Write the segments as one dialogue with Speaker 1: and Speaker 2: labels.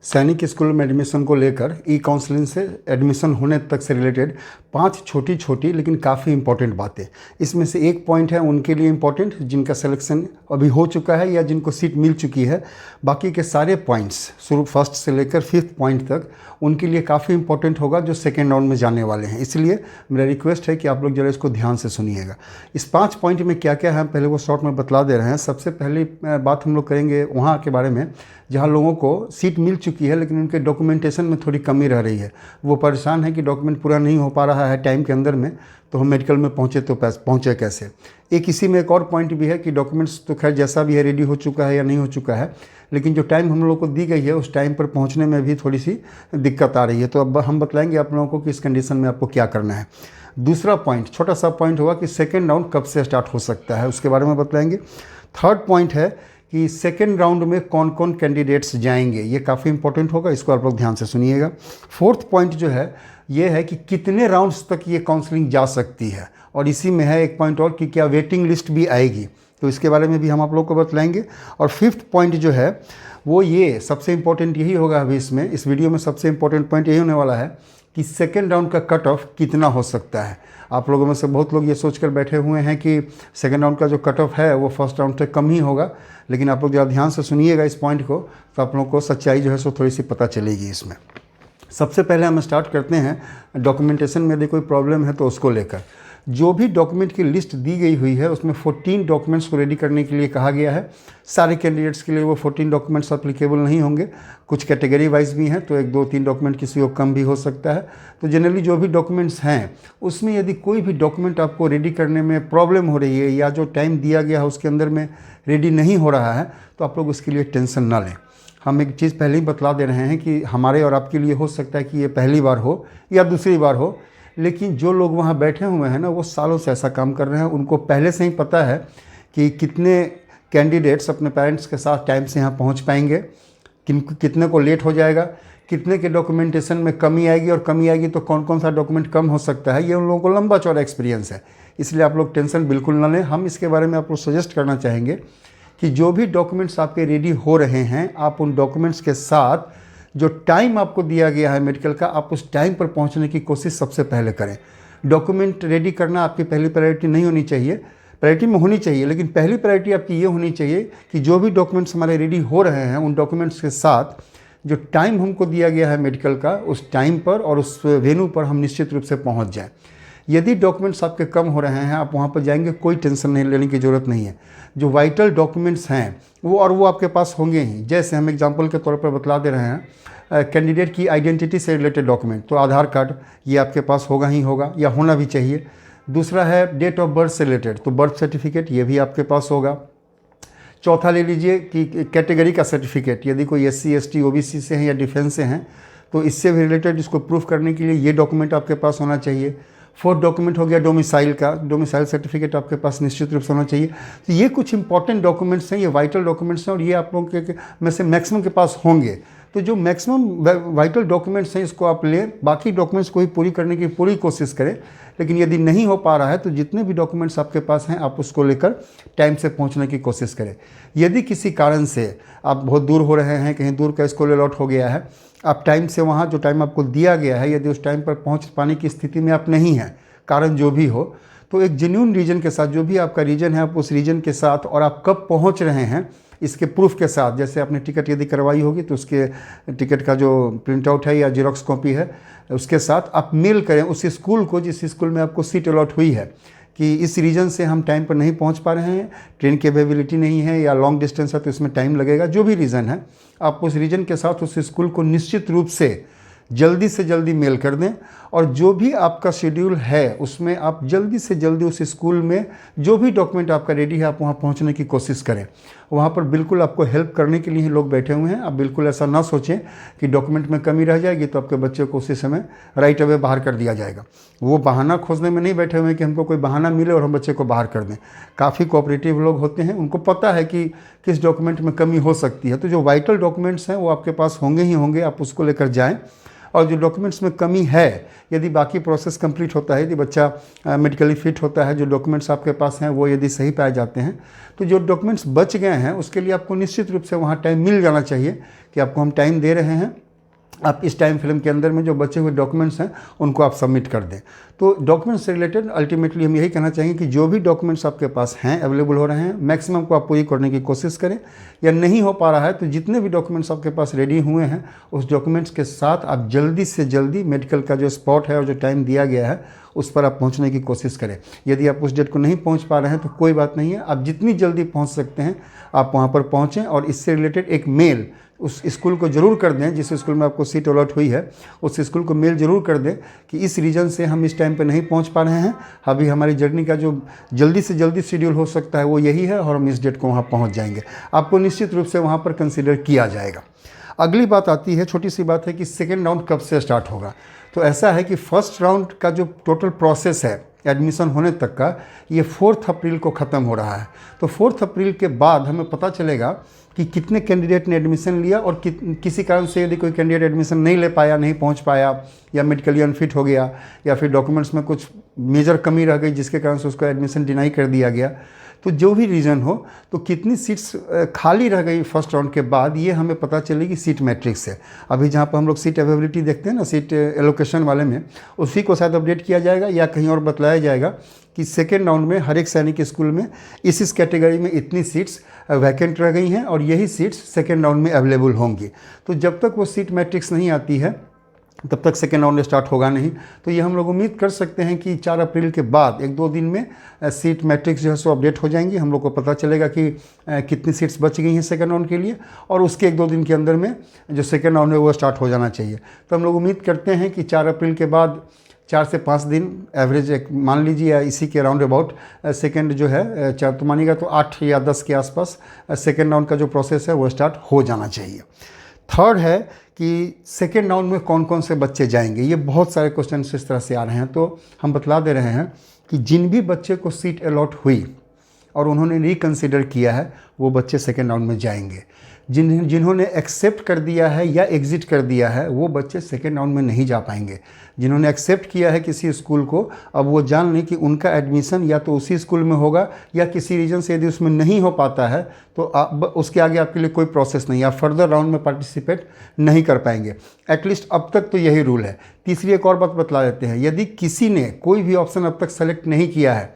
Speaker 1: सैनिक स्कूल में एडमिशन को लेकर ई काउंसलिंग से एडमिशन होने तक से रिलेटेड 5 छोटी छोटी लेकिन काफ़ी इंपॉर्टेंट बातें। इसमें से एक पॉइंट है उनके लिए इम्पॉर्टेंट जिनका सिलेक्शन अभी हो चुका है या जिनको सीट मिल चुकी है। बाकी के सारे पॉइंट्स शुरू फर्स्ट से लेकर 5th पॉइंट तक उनके लिए काफ़ी इंपॉर्टेंट होगा जो सेकेंड राउंड में जाने वाले हैं। इसलिए मेरा रिक्वेस्ट है कि आप लोग जरा इसको ध्यान से सुनिएगा। इस 5 पॉइंट में क्या क्या है पहले वो शॉर्ट में बतला दे रहे हैं। सबसे पहली बात हम लोग करेंगे वहाँ के बारे में जहाँ लोगों को सीट मिल चुकी है लेकिन उनके डॉक्यूमेंटेशन में थोड़ी कमी रह रही है। वो परेशान है कि डॉक्यूमेंट पूरा नहीं हो पा रहा है टाइम के अंदर में, तो हम मेडिकल में पहुँचे तो पहुँचे कैसे। एक इसी में एक और पॉइंट भी है कि डॉक्यूमेंट्स तो खैर जैसा भी है रेडी हो चुका है या नहीं हो चुका है, लेकिन जो टाइम हम लोग को दी गई है उस टाइम पर पहुंचने में भी थोड़ी सी दिक्कत आ रही है। तो अब हम बतलाएंगे आप लोगों को कि इस कंडीशन में आपको क्या करना है। दूसरा पॉइंट छोटा सा पॉइंट होगा कि सेकेंड राउंड कब से स्टार्ट हो सकता है, उसके बारे में बतलाएंगे। थर्ड पॉइंट है कि सेकेंड राउंड में कौन कौन कैंडिडेट्स जाएंगे, ये काफ़ी इंपॉर्टेंट होगा, इसको आप लोग ध्यान से सुनिएगा। फोर्थ पॉइंट जो है ये है कि कितने राउंड्स तक ये काउंसलिंग जा सकती है, और इसी में है एक पॉइंट और कि क्या वेटिंग लिस्ट भी आएगी, तो इसके बारे में भी हम आप लोग को बतलाएंगे। और फिफ्थ पॉइंट जो है वो ये सबसे इंपॉर्टेंट यही होगा अभी इसमें इस वीडियो में सबसे इंपॉर्टेंट पॉइंट यही होने वाला है कि सेकेंड राउंड का कट ऑफ कितना हो सकता है। आप लोगों में से बहुत लोग ये सोचकर बैठे हुए हैं कि सेकेंड राउंड का जो कट ऑफ है वो फर्स्ट राउंड से कम ही होगा, लेकिन आप लोग ज़रा ध्यान से सुनिएगा इस पॉइंट को, तो आप लोगों को सच्चाई जो है सो थोड़ी सी पता चलेगी इसमें। सबसे पहले हम स्टार्ट करते हैं डॉक्यूमेंटेशन में यदि कोई प्रॉब्लम है तो उसको लेकर। जो भी डॉक्यूमेंट की लिस्ट दी गई हुई है उसमें 14 डॉक्यूमेंट्स को रेडी करने के लिए कहा गया है। सारे कैंडिडेट्स के लिए वो 14 डॉक्यूमेंट्स अप्लीकेबल नहीं होंगे, कुछ कैटेगरी वाइज भी हैं, तो 1 2 3 डॉक्यूमेंट किसी को कम भी हो सकता है। तो जनरली जो भी डॉक्यूमेंट्स हैं उसमें यदि कोई भी डॉक्यूमेंट आपको रेडी करने में प्रॉब्लम हो रही है या जो टाइम दिया गया है उसके अंदर में रेडी नहीं हो रहा है तो आप लोग उसके लिए टेंशन ना लें। हम एक चीज़ पहले ही बतला दे रहे हैं कि हमारे और आपके लिए हो सकता है कि ये पहली बार हो या दूसरी बार हो, लेकिन जो लोग वहाँ बैठे हुए हैं ना वो सालों से ऐसा काम कर रहे हैं, उनको पहले से ही पता है कि कितने कैंडिडेट्स अपने पेरेंट्स के साथ टाइम से यहाँ पहुँच पाएंगे, कितने को लेट हो जाएगा, कितने के डॉक्यूमेंटेशन में कमी आएगी, और कमी आएगी तो कौन कौन सा डॉक्यूमेंट कम हो सकता है। ये उन लोगों को लंबा चौड़ा एक्सपीरियंस है, इसलिए आप लोग टेंशन बिल्कुल ना लें। हम इसके बारे में आपको सजेस्ट करना चाहेंगे कि जो भी डॉक्यूमेंट्स आपके रेडी हो रहे हैं आप उन डॉक्यूमेंट्स के साथ जो टाइम आपको दिया गया है मेडिकल का, आप उस टाइम पर पहुंचने की कोशिश सबसे पहले करें। डॉक्यूमेंट रेडी करना आपकी पहली प्रायोरिटी नहीं होनी चाहिए, प्रायोरिटी में होनी चाहिए, लेकिन पहली प्रायोरिटी आपकी ये होनी चाहिए कि जो भी डॉक्यूमेंट्स हमारे रेडी हो रहे हैं उन डॉक्यूमेंट्स के साथ जो टाइम हमको दिया गया है मेडिकल का उस टाइम पर और उस वेन्यू पर हम निश्चित रूप से पहुँच जाएँ। यदि डॉक्यूमेंट्स आपके कम हो रहे हैं आप वहाँ पर जाएंगे, कोई टेंशन नहीं लेने की ज़रूरत नहीं है। जो वाइटल डॉक्यूमेंट्स हैं वो आपके पास होंगे ही। जैसे हम एग्जांपल के तौर पर बतला दे रहे हैं कैंडिडेट की आइडेंटिटी से रिलेटेड डॉक्यूमेंट, तो आधार कार्ड ये आपके पास होगा ही होगा या होना भी चाहिए। दूसरा है डेट ऑफ बर्थ से रिलेटेड, तो बर्थ सर्टिफिकेट ये भी आपके पास होगा। चौथा ले लीजिए कि कैटेगरी का सर्टिफिकेट, यदि कोई SC ST OBC से हैं या डिफेंस से हैं तो इससे भी रिलेटेड इसको प्रूफ करने के लिए ये डॉक्यूमेंट आपके पास होना चाहिए। फोर्थ डॉक्यूमेंट हो गया डोमिसाइल का, डोमिसाइल सर्टिफिकेट आपके पास निश्चित रूप से होना चाहिए। तो ये कुछ इंपॉर्टेंट डॉक्यूमेंट्स हैं, ये वाइटल डॉक्यूमेंट्स हैं और ये आप लोगों के में से मैक्सिमम के पास होंगे। तो जो मैक्सिमम वाइटल डॉक्यूमेंट्स हैं इसको आप लें, बाकी डॉक्यूमेंट्स को ही पूरी करने की पूरी कोशिश करें। लेकिन यदि नहीं हो पा रहा है तो जितने भी डॉक्यूमेंट्स आपके पास हैं आप उसको लेकर टाइम से पहुंचने की कोशिश करें। यदि किसी कारण से आप बहुत दूर हो रहे हैं, कहीं दूर का स्कूल अलॉट हो गया है, आप टाइम से वहाँ जो टाइम आपको दिया गया है यदि उस टाइम पर पहुँच पाने की स्थिति में आप नहीं हैं, कारण जो भी हो, तो एक जेन्युइन रीजन के साथ, जो भी आपका रीजन है आप उस रीजन के साथ और आप कब पहुँच रहे हैं इसके प्रूफ के साथ, जैसे आपने टिकट यदि करवाई होगी तो उसके टिकट का जो प्रिंट आउट है या जेरोक्स कॉपी है उसके साथ आप मेल करें उस स्कूल को जिस स्कूल में आपको सीट अलॉट हुई है कि इस रीजन से हम टाइम पर नहीं पहुंच पा रहे हैं, ट्रेन की अवेलेबिलिटी नहीं है या लॉन्ग डिस्टेंस है तो इसमें टाइम लगेगा, जो भी रीज़न है आप उस रीजन के साथ उस स्कूल को निश्चित रूप से जल्दी से जल्दी मेल कर दें। और जो भी आपका शेड्यूल है उसमें आप जल्दी से जल्दी उस स्कूल में जो भी डॉक्यूमेंट आपका रेडी है आप वहाँ पहुँचने की कोशिश करें। वहाँ पर बिल्कुल आपको हेल्प करने के लिए ही लोग बैठे हुए हैं। आप बिल्कुल ऐसा ना सोचें कि डॉक्यूमेंट में कमी रह जाएगी तो आपके बच्चे को उसी समय राइट अवे बाहर कर दिया जाएगा। वो बहाना खोजने में नहीं बैठे हुए हैं कि हमको कोई बहाना मिले और हम बच्चे को बाहर कर दें। काफ़ी कोऑपरेटिव लोग होते हैं, उनको पता है कि किस डॉक्यूमेंट में कमी हो सकती है। तो जो वाइटल डॉक्यूमेंट्स हैं वो आपके पास होंगे ही होंगे, आप उसको लेकर जाएँ। और जो डॉक्यूमेंट्स में कमी है, यदि बाकी प्रोसेस कंप्लीट होता है, यदि बच्चा मेडिकली फिट होता है, जो डॉक्यूमेंट्स आपके पास हैं वो यदि सही पाए जाते हैं, तो जो डॉक्यूमेंट्स बच गए हैं उसके लिए आपको निश्चित रूप से वहाँ टाइम मिल जाना चाहिए कि आपको हम टाइम दे रहे हैं, आप इस टाइम फ्रेम के अंदर में जो बचे हुए डॉक्यूमेंट्स हैं उनको आप सबमिट कर दें। तो डॉक्यूमेंट्स से रिलेटेड अल्टीमेटली हम यही कहना चाहेंगे कि जो भी डॉक्यूमेंट्स आपके पास हैं, अवेलेबल हो रहे हैं, मैक्सिमम को आप पूरी करने की कोशिश करें। या नहीं हो पा रहा है तो जितने भी डॉक्यूमेंट्स आपके पास रेडी हुए हैं उस डॉक्यूमेंट्स के साथ आप जल्दी से जल्दी मेडिकल का जो स्पॉट है और जो टाइम दिया गया है उस पर आप पहुंचने की कोशिश करें। यदि आप उस डेट को नहीं पहुंच पा रहे हैं तो कोई बात नहीं है, आप जितनी जल्दी पहुंच सकते हैं आप वहां पर पहुंचें। और इससे रिलेटेड एक मेल उस स्कूल को ज़रूर कर दें जिस स्कूल में आपको सीट अलॉट हुई है, उस स्कूल को मेल ज़रूर कर दें कि इस रीज़न से हम इस टाइम पे नहीं पहुंच पा रहे हैं, अभी हमारी जर्नी का जो जल्दी से जल्दी शेड्यूल हो सकता है वो यही है और हम इस डेट को वहाँ पहुँच जाएंगे। आपको निश्चित रूप से वहाँ पर कंसिडर किया जाएगा। अगली बात आती है, छोटी सी बात है कि सेकेंड राउंड कब से स्टार्ट होगा। तो ऐसा है कि फर्स्ट राउंड का जो टोटल प्रोसेस है एडमिशन होने तक का, ये 4 अप्रैल को ख़त्म हो रहा है। तो 4 अप्रैल के बाद हमें पता चलेगा कि कितने कैंडिडेट ने एडमिशन लिया और किसी कारण से यदि कोई कैंडिडेट एडमिशन नहीं ले पाया, नहीं पहुंच पाया, या मेडिकली अनफिट हो गया, या फिर डॉक्यूमेंट्स में कुछ मेजर कमी रह गई जिसके कारण से उसको एडमिशन डिनाई कर दिया गया, तो जो भी रीज़न हो, तो कितनी सीट्स खाली रह गई फर्स्ट राउंड के बाद, ये हमें पता चलेगी सीट मैट्रिक्स से। अभी जहाँ पर हम लोग सीट अवेलेबिलिटी देखते हैं ना, सीट एलोकेशन वाले में, उसी को शायद अपडेट किया जाएगा या कहीं और बताया जाएगा कि सेकेंड राउंड में हर एक सैनिक स्कूल में इस कैटेगरी में इतनी सीट्स वैकेंट रह गई हैं और यही सीट्स सेकेंड राउंड में अवेलेबल होंगी। तो जब तक वो सीट मैट्रिक्स नहीं आती है तब तक सेकेंड राउंड स्टार्ट होगा नहीं। तो ये हम लोग उम्मीद कर सकते हैं कि 4 अप्रैल के बाद 1-2 दिन में सीट मैट्रिक्स जो है सो अपडेट हो जाएंगी। हम लोग को पता चलेगा कि कितनी सीट्स बच गई हैं सेकेंड राउंड के लिए, और उसके 1-2 दिन के अंदर में जो सेकेंड राउंड है वो स्टार्ट हो जाना चाहिए। तो हम लोग उम्मीद करते हैं कि 4 अप्रैल के बाद 4 से 5 दिन एवरेज एक मान लीजिए, या इसी के राउंड अबाउट सेकेंड जो है, चार तो मानिएगा तो 8 या 10 के आसपास सेकेंड राउंड का जो प्रोसेस है वो स्टार्ट हो जाना चाहिए। थर्ड है कि सेकेंड राउंड में कौन कौन से बच्चे जाएंगे। ये बहुत सारे क्वेश्चन इस तरह से आ रहे हैं, तो हम बतला दे रहे हैं कि जिन भी बच्चे को सीट अलॉट हुई और उन्होंने रिकन्सिडर किया है वो बच्चे सेकेंड राउंड में जाएंगे। जिन्होंने एक्सेप्ट कर दिया है या एग्ज़िट कर दिया है वो बच्चे सेकेंड राउंड में नहीं जा पाएंगे। जिन्होंने एक्सेप्ट किया है किसी स्कूल को, अब वो जान लें कि उनका एडमिशन या तो उसी स्कूल में होगा या किसी रीज़न से यदि उसमें नहीं हो पाता है तो उसके आगे आपके लिए कोई प्रोसेस नहीं, आप फर्दर राउंड में पार्टिसिपेट नहीं कर पाएंगे। एटलीस्ट अब तक तो यही रूल है। तीसरी एक और बात बतला देते हैं, यदि किसी ने कोई भी ऑप्शन अब तक सेलेक्ट नहीं किया है,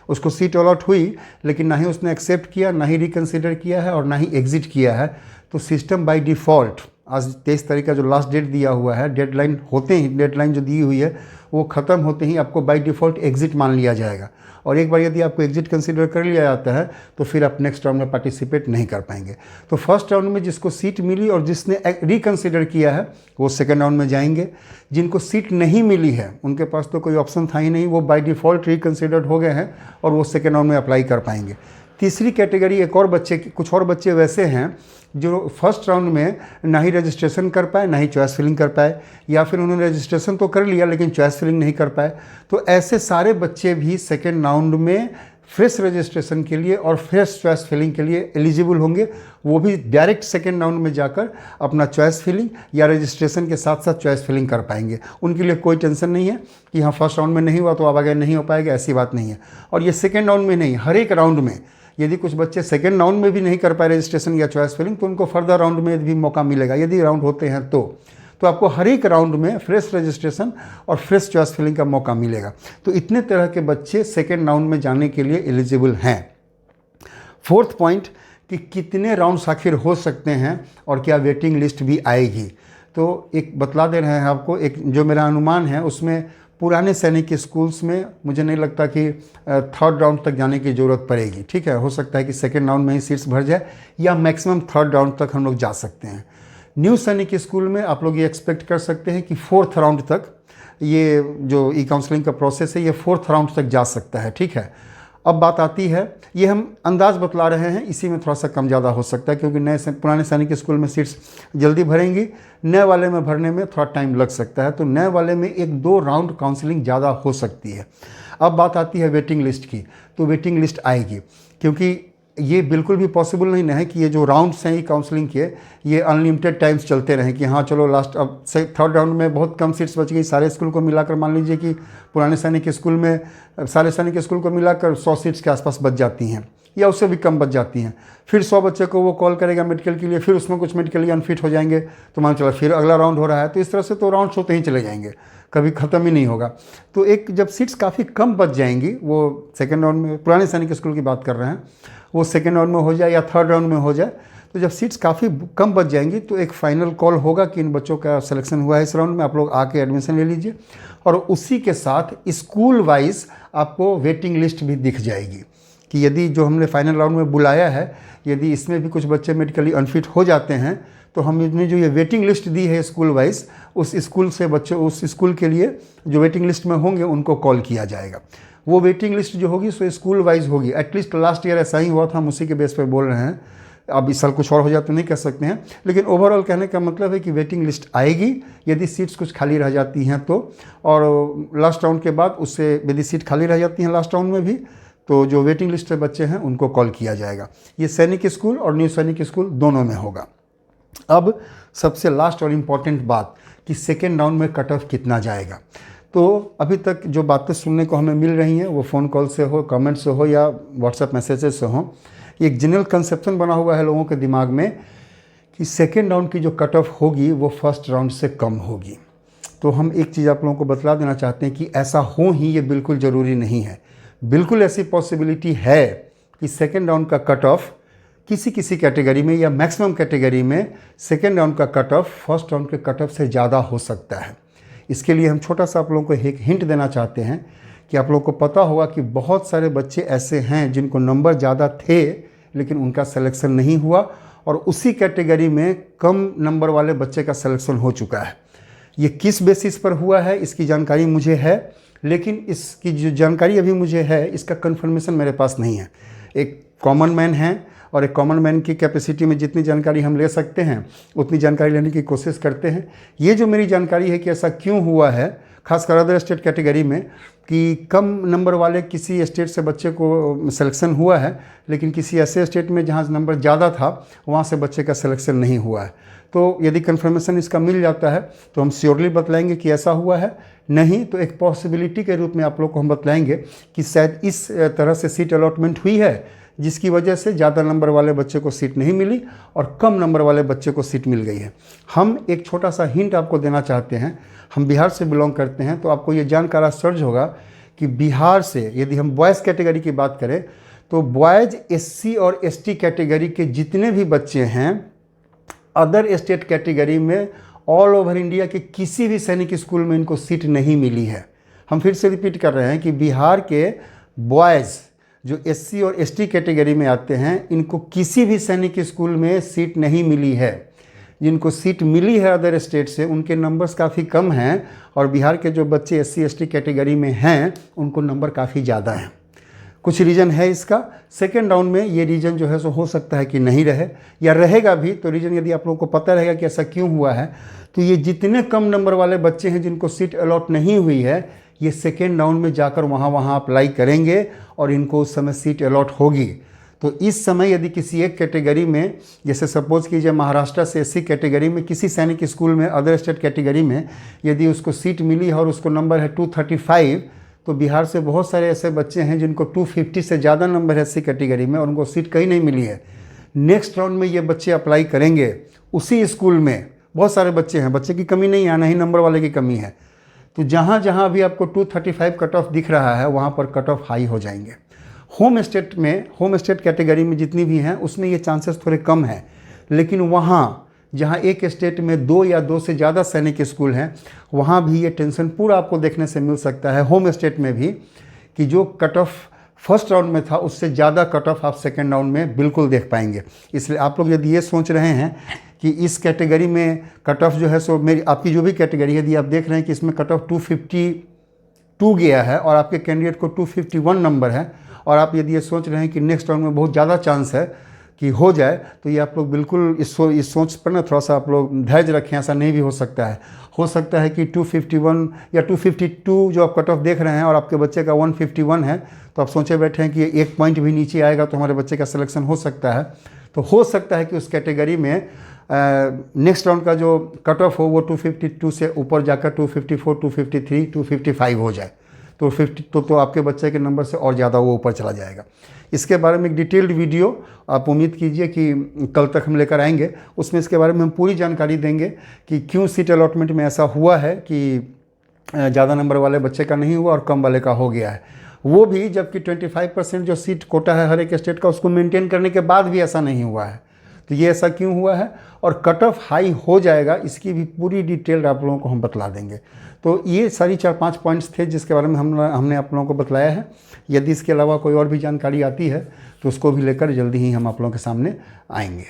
Speaker 1: उसको सीट अलॉट हुई लेकिन ना ही उसने एक्सेप्ट किया, ना ही रिकन्सिडर किया है और ना ही एग्ज़िट किया है, तो सिस्टम बाय डिफ़ॉल्ट आज 23 तारीख का जो लास्ट डेट दिया हुआ है, डेडलाइन होते ही, डेडलाइन जो दी हुई है वो ख़त्म होते ही आपको बाय डिफ़ॉल्ट एग्ज़िट मान लिया जाएगा। और एक बार यदि आपको एग्ज़िट कंसीडर कर लिया जाता है तो फिर आप नेक्स्ट राउंड में पार्टिसिपेट नहीं कर पाएंगे। तो फर्स्ट राउंड में जिसको सीट मिली और जिसने रिकन्सिडर किया है वो सेकेंड राउंड में जाएंगे। जिनको सीट नहीं मिली है उनके पास तो कोई ऑप्शन था ही नहीं, वो बाय डिफ़ॉल्ट रिकन्सिडर्ड हो गए हैं और वो सेकेंड राउंड में अप्लाई कर पाएंगे। तीसरी कैटेगरी एक और बच्चे, कुछ और बच्चे वैसे हैं जो फर्स्ट राउंड में ना ही रजिस्ट्रेशन कर पाए, ना ही चॉइस फिलिंग कर पाए, या फिर उन्होंने रजिस्ट्रेशन तो कर लिया लेकिन चॉइस फिलिंग नहीं कर पाए। तो ऐसे सारे बच्चे भी सेकेंड राउंड में फ्रेश रजिस्ट्रेशन के लिए और फ्रेश चॉइस फिलिंग के लिए एलिजिबल होंगे। वो भी डायरेक्ट सेकेंड राउंड में जाकर अपना चॉइस फिलिंग या रजिस्ट्रेशन के साथ साथ चॉइस फिलिंग कर पाएंगे। उनके लिए कोई टेंशन नहीं है कि हाँ फर्स्ट राउंड में नहीं हुआ तो अब आगे नहीं हो पाएगा, ऐसी बात नहीं है। और ये सेकेंड राउंड में नहीं, हर एक राउंड में यदि कुछ बच्चे सेकेंड राउंड में भी नहीं कर पाए रजिस्ट्रेशन या चॉइस फिलिंग तो उनको फर्दर राउंड में भी मौका मिलेगा, यदि राउंड होते हैं तो आपको हर एक राउंड में फ्रेश रजिस्ट्रेशन और फ्रेश चॉइस फिलिंग का मौका मिलेगा। तो इतने तरह के बच्चे सेकेंड राउंड में जाने के लिए एलिजिबल हैं। फोर्थ पॉइंट कि कितने राउंड्स आखिर हो सकते हैं और क्या वेटिंग लिस्ट भी आएगी। तो एक बतला दे रहे हैं आपको, एक जो मेरा अनुमान है उसमें पुराने सैनिक स्कूल्स में मुझे नहीं लगता कि थर्ड राउंड तक जाने की ज़रूरत पड़ेगी। ठीक है, हो सकता है कि सेकेंड राउंड में ही सीट्स भर जाए या मैक्सिमम थर्ड राउंड तक हम लोग जा सकते हैं। न्यू सैनिक स्कूल में आप लोग ये एक्सपेक्ट कर सकते हैं कि फोर्थ राउंड तक ये जो ई काउंसलिंग का प्रोसेस है ये फोर्थ राउंड तक जा सकता है। ठीक है, अब बात आती है, ये हम अंदाज़ बतला रहे हैं, इसी में थोड़ा सा कम ज़्यादा हो सकता है क्योंकि पुराने सैनिक स्कूल में सीट्स जल्दी भरेंगी, नए वाले में भरने में थोड़ा टाइम लग सकता है। तो नए वाले में 1-2 राउंड काउंसलिंग ज़्यादा हो सकती है। अब बात आती है वेटिंग लिस्ट की, तो वेटिंग लिस्ट आएगी क्योंकि ये बिल्कुल भी पॉसिबल नहीं है कि ये जो राउंड्स हैं ये काउंसलिंग के ये अनलिमिटेड टाइम्स चलते रहें कि हाँ चलो लास्ट अब थर्ड राउंड में बहुत कम सीट्स बच गई, सारे स्कूल को मिलाकर मान लीजिए कि पुराने सैनिक स्कूल में सारे सैनिक स्कूल को मिलाकर 100 सीट्स के आसपास बच जाती हैं या उससे भी कम बच जाती हैं। फिर 100 बच्चे को वो कॉल करेगा मेडिकल के लिए, फिर उसमें कुछ मेडिकली अनफिट हो जाएंगे, तो मान चला फिर अगला राउंड हो रहा है। तो इस तरह से तो राउंड्स होते ही चले जाएंगे, कभी ख़त्म ही नहीं होगा। तो एक जब सीट्स काफ़ी कम बच जाएंगी, वो सेकेंड राउंड में, पुराने सैनिक स्कूल की बात कर रहे हैं, वो सेकेंड राउंड में हो जाए या थर्ड राउंड में हो जाए, तो जब सीट्स काफ़ी कम बच जाएंगी तो एक फाइनल कॉल होगा कि इन बच्चों का सिलेक्शन हुआ है इस राउंड में, आप लोग आके एडमिशन ले लीजिए। और उसी के साथ स्कूल वाइज आपको वेटिंग लिस्ट भी दिख जाएगी कि यदि जो हमने फाइनल राउंड में बुलाया है, यदि इसमें भी कुछ बच्चे मेडिकली अनफिट हो जाते हैं, तो हमने जो ये वेटिंग लिस्ट दी है स्कूल वाइज, उस स्कूल से बच्चों, उस स्कूल के लिए जो वेटिंग लिस्ट में होंगे उनको कॉल किया जाएगा। वो वेटिंग लिस्ट जो होगी सो स्कूल वाइज होगी। एटलीस्ट लास्ट ईयर ऐसा ही हुआ था, हम उसी के बेस पे बोल रहे हैं। अब इस साल कुछ और हो जाए तो नहीं कह सकते हैं, लेकिन ओवरऑल कहने का मतलब है कि वेटिंग लिस्ट आएगी यदि सीट्स कुछ खाली रह जाती हैं तो। और लास्ट राउंड के बाद उससे यदि सीट खाली रह जाती हैं लास्ट राउंड में भी, तो जो वेटिंग लिस्ट में बच्चे हैं उनको कॉल किया जाएगा। ये सैनिक स्कूल और न्यू सैनिक स्कूल दोनों में होगा। अब सबसे लास्ट और इम्पॉर्टेंट बात कि सेकेंड राउंड में कट ऑफ कितना जाएगा। तो अभी तक जो बातें सुनने को हमें मिल रही हैं, वो फ़ोन कॉल से हो, कमेंट से हो या व्हाट्सएप मैसेजेस से हो, एक जनरल कंसेप्शन बना हुआ है लोगों के दिमाग में कि सेकेंड राउंड की जो कट ऑफ होगी वो फर्स्ट राउंड से कम होगी। तो हम एक चीज़ आप लोगों को बतला देना चाहते हैं कि ऐसा हो ही ये बिल्कुल ज़रूरी नहीं है। बिल्कुल ऐसी पॉसिबिलिटी है कि सेकेंड राउंड का कट ऑफ किसी किसी कैटेगरी में या मैक्सिमम कैटेगरी में सेकेंड राउंड का कट ऑफ फर्स्ट राउंड के कट ऑफ से ज़्यादा हो सकता है। इसके लिए हम छोटा सा आप लोगों को एक हिंट देना चाहते हैं कि आप लोगों को पता होगा कि बहुत सारे बच्चे ऐसे हैं जिनको नंबर ज़्यादा थे लेकिन उनका सिलेक्शन नहीं हुआ, और उसी कैटेगरी में कम नंबर वाले बच्चे का सिलेक्शन हो चुका है। ये किस बेसिस पर हुआ है इसकी जानकारी मुझे है, लेकिन इसकी जो जानकारी अभी मुझे है इसका कंफर्मेशन मेरे पास नहीं है। एक कॉमन मैन है और एक कॉमन मैन की कैपेसिटी में जितनी जानकारी हम ले सकते हैं उतनी जानकारी लेने की कोशिश करते हैं। ये जो मेरी जानकारी है कि ऐसा क्यों हुआ है, खासकर अदर स्टेट कैटेगरी में, कि कम नंबर वाले किसी स्टेट से बच्चे को सिलेक्शन हुआ है लेकिन किसी ऐसे स्टेट में जहाँ नंबर ज़्यादा था वहाँ से बच्चे का सिलेक्शन नहीं हुआ है। तो यदि कंफर्मेशन इसका मिल जाता है तो हम श्योरली बतलाएंगे कि ऐसा हुआ है। नहीं तो एक पॉसिबिलिटी के रूप में आप लोग को हम बतलाएंगे कि शायद इस तरह से सीट अलॉटमेंट हुई है जिसकी वजह से ज़्यादा नंबर वाले बच्चे को सीट नहीं मिली और कम नंबर वाले बच्चे को सीट मिल गई है। हम एक छोटा सा हिंट आपको देना चाहते हैं। हम बिहार से बिलोंग करते हैं तो आपको ये जानकर आश्चर्य होगा कि बिहार से यदि हम बॉयज़ कैटेगरी की बात करें तो बॉयज़ एससी और एसटी कैटेगरी के जितने भी बच्चे हैं अदर स्टेट कैटेगरी में ऑल ओवर इंडिया के किसी भी सैनिक स्कूल में इनको सीट नहीं मिली है। हम फिर से रिपीट कर रहे हैं कि बिहार के बॉयज़ जो एससी और एसटी कैटेगरी में आते हैं इनको किसी भी सैनिक स्कूल में सीट नहीं मिली है। जिनको सीट मिली है अदर स्टेट से उनके नंबर्स काफ़ी कम हैं, और बिहार के जो बच्चे एससी एसटी कैटेगरी में हैं उनको नंबर काफ़ी ज़्यादा हैं। कुछ रीज़न है इसका। सेकेंड राउंड में ये रीज़न जो है सो हो सकता है कि नहीं रहे, या रहेगा भी तो रीज़न यदि आप लोगों को पता रहेगा कि ऐसा क्यों हुआ है, तो ये जितने कम नंबर वाले बच्चे हैं जिनको सीट अलॉट नहीं हुई है, ये सेकेंड राउंड में जाकर वहाँ अप्लाई करेंगे और इनको उस समय सीट अलॉट होगी। तो इस समय यदि किसी एक कैटेगरी में, जैसे सपोज कीजिए महाराष्ट्र से एससी कैटेगरी में किसी सैनिक स्कूल में अदर स्टेट कैटेगरी में यदि उसको सीट मिली है और उसको नंबर है 235, तो बिहार से बहुत सारे ऐसे बच्चे हैं जिनको 250 से ज़्यादा नंबर है एससी कैटेगरी में और उनको सीट कहीं नहीं मिली है। नेक्स्ट राउंड में ये बच्चे अप्लाई करेंगे उसी स्कूल में। बहुत सारे बच्चे हैं, बच्चे की कमी नहीं है, ना ही नंबर वाले की कमी है। तो जहाँ जहाँ भी आपको 235 कट ऑफ दिख रहा है वहाँ पर कट ऑफ हाई हो जाएंगे। होम स्टेट कैटेगरी में जितनी भी हैं उसमें ये चांसेस थोड़े कम हैं, लेकिन वहाँ जहाँ एक स्टेट में 2 या 2 से ज़्यादा सैनिक स्कूल हैं वहाँ भी ये टेंशन पूरा आपको देखने से मिल सकता है होम स्टेट में भी, कि जो कट ऑफ फर्स्ट राउंड में था उससे ज़्यादा कट ऑफ आप सेकेंड राउंड में बिल्कुल देख पाएंगे। इसलिए आप लोग यदि ये सोच रहे हैं कि इस कैटेगरी में कट ऑफ जो है सो मेरी आपकी जो भी कैटेगरी है, यदि आप देख रहे हैं कि इसमें कट ऑफ 252 गया है और आपके कैंडिडेट को 251 नंबर है, और आप यदि ये सोच रहे हैं कि नेक्स्ट राउंड में बहुत ज़्यादा चांस है कि हो जाए, तो ये आप लोग बिल्कुल इस सोच पर ना थोड़ा सा आप लोग धैर्य रखें। ऐसा नहीं भी हो सकता है। हो सकता है कि 251 या 252 जो आप कट ऑफ देख रहे हैं और आपके बच्चे का 151 है, तो आप सोचे बैठे हैं कि एक पॉइंट भी नीचे आएगा तो हमारे बच्चे का सिलेक्शन हो सकता है। तो हो सकता है कि उस कैटेगरी में नेक्स्ट राउंड का जो कट ऑफ हो वो 252 से ऊपर जाकर 254, 253, 255 हो जाए। तो 50 तो आपके बच्चे के नंबर से और ज़्यादा वो ऊपर चला जाएगा। इसके बारे में एक डिटेल्ड वीडियो आप उम्मीद कीजिए कि कल तक हम लेकर आएंगे। उसमें इसके बारे में हम पूरी जानकारी देंगे कि क्यों सीट अलॉटमेंट में ऐसा हुआ है कि ज़्यादा नंबर वाले बच्चे का नहीं हुआ और कम वाले का हो गया है, वो भी जबकि 25% जो सीट कोटा है हर एक स्टेट का उसको मेंटेन करने के बाद भी ऐसा नहीं हुआ है। तो ये ऐसा क्यों हुआ है और कट ऑफ हाई हो जाएगा, इसकी भी पूरी डिटेल आप लोगों को हम बतला देंगे। तो ये सारी 4-5 पॉइंट्स थे जिसके बारे में हमने आप लोगों को बतलाया है। यदि इसके अलावा कोई और भी जानकारी आती है तो उसको भी लेकर जल्दी ही हम आप लोगों के सामने आएंगे।